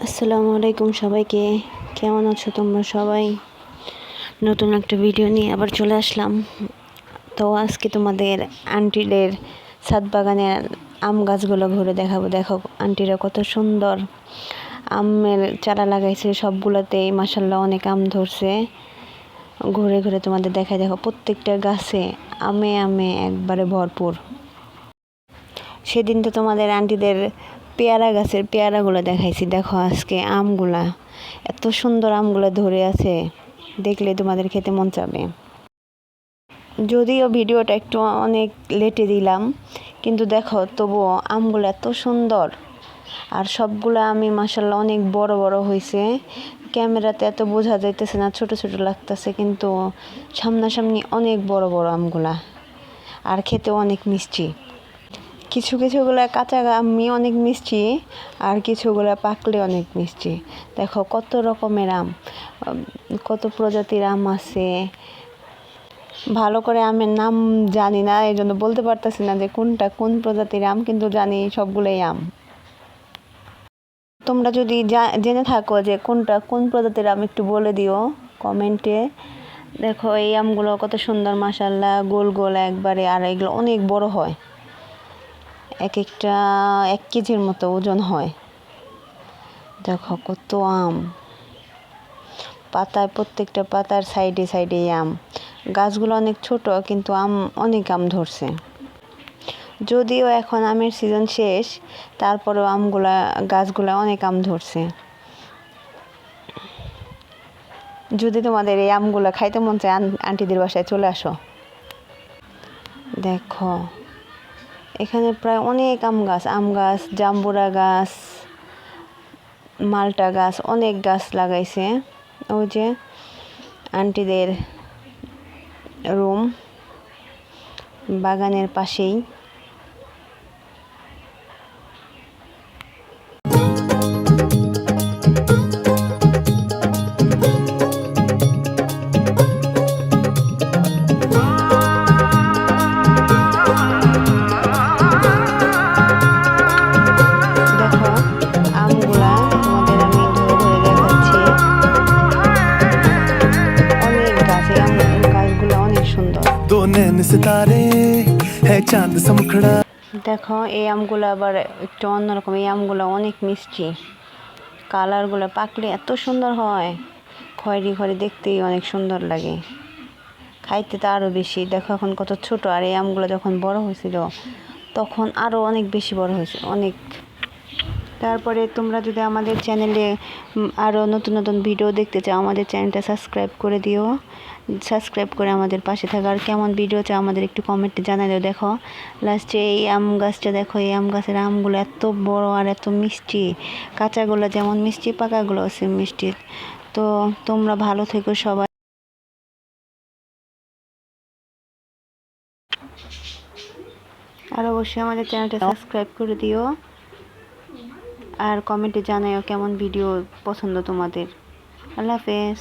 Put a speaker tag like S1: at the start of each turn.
S1: আসসালামু আলাইকুম সবাইকে। কেমন আছো তোমরা সবাই? নতুন একটা ভিডিও নিয়ে আবার চলে আসলাম। তো আজকে তোমাদের আন্টিদের ছাদ বাগানের আম গাছগুলো ঘুরে দেখাবো। দেখো আন্টিরা কত সুন্দর আমের চারা লাগাইছে, সবগুলোতেই মাশাআল্লাহ অনেক আম ধরছে। ঘুরে ঘুরে তোমাদের দেখাই। দেখো প্রত্যেকটা গাছে আমে আমে একবারে ভরপুর। সেদিন তো তোমাদের আন্টিদের পেয়ারা গাছের পেয়ারাগুলো দেখাইছি। দেখো আজকে আমগুলা, এত সুন্দর আমগুলো ধরে আছে, দেখলে তোমাদের খেতে মন চাবে। যদিও ভিডিওটা একটু অনেক লেটে দিলাম, কিন্তু দেখো তবুও আমগুলো এত সুন্দর। আর সবগুলো আমি মাশাআল্লাহ অনেক বড় বড় হয়েছে। ক্যামেরাতে এত বোঝা যাইতেছে না, ছোট ছোট লাগতেছে, কিন্তু সামনাসামনি অনেক বড় বড় আমগুলা। আর খেতেও অনেক মিষ্টি। কিছুগুলা কাঁচা আমি অনেক মিষ্টি, আর কিছুগুলা পাকলে অনেক মিষ্টি। দেখো কত রকমের আম, কত প্রজাতির আম আছে। ভালো করে আমের নাম জানি না, এই জন্য বলতে পারতেছি না যে কোনটা কোন প্রজাতির আম, কিন্তু জানি সবগুলোই আম। তোমরা যদি জেনে থাকো যে কোনটা কোন প্রজাতির আম, একটু বলে দিও কমেন্টে। দেখো এই আমগুলো কত সুন্দর মাশাআল্লাহ, গোল গোল একবারে, আর এগুলো অনেক বড় হয়। এক একটা 1 কেজির মতো ওজন হয়। দেখো কত আম, পাতায় প্রত্যেকটা পাতার সাইডে সাইডে আম। গাছগুলো অনেক ছোট, কিন্তু অনেক আম ধরছে। যদিও এখন আমের সিজন শেষ, তারপরেও গাছগুলা অনেক আম ধরছে। যদি তোমাদের এই আমগুলা খাইতে মন চায়, আন্টিদের বাসায় চলে আসো। দেখো এখানে প্রায় অনেক আম গাছ, জাম্বুরা গাছ, মালটা গাছ, অনেক গাছ লাগাইছে। ওই যে আন্টিদের রুম বাগানের পাশেই।
S2: दो नैन सितारे है चांद सा मुखड़ा।
S1: দেখো এই আমগুলো আবার একটু অন্যরকম। এই আমগুলো অনেক মিষ্টি, কালারগুলো পাকলে এত সুন্দর হয়, খয়েরি খয়েরি, দেখতেই অনেক সুন্দর লাগে, খাইতে তো আরও বেশি। দেখো এখন কত ছোট, আর এই আমগুলো যখন বড় হয়েছিল তখন আরও অনেক বেশি বড় হয়েছে, অনেক। তারপরে তোমরা যদি আমাদের চ্যানেলে আরও নতুন নতুন ভিডিও দেখতে চাও, আমাদের চ্যানেলটা সাবস্ক্রাইব করে দিও। সাবস্ক্রাইব করে আমাদের পাশে থাকো। আর কেমন ভিডিও চাও আমাদের একটু কমেন্টে জানাই দিও। দেখো লাস্টে এই আম গাছটা, দেখো এই আম গাছের আমগুলো এত বড় আর এত মিষ্টি। কাঁচাগুলো যেমন মিষ্টি, পাকাগুলো সেম মিষ্টি। তো তোমরা ভালো থেকো সবাই। আর অবশ্যই আমাদের চ্যানেলটা সাবস্ক্রাইব করে দিও, আর কমেন্টে জানাও কেমন ভিডিও পছন্দ তোমাদের। আল্লাহ হাফেজ।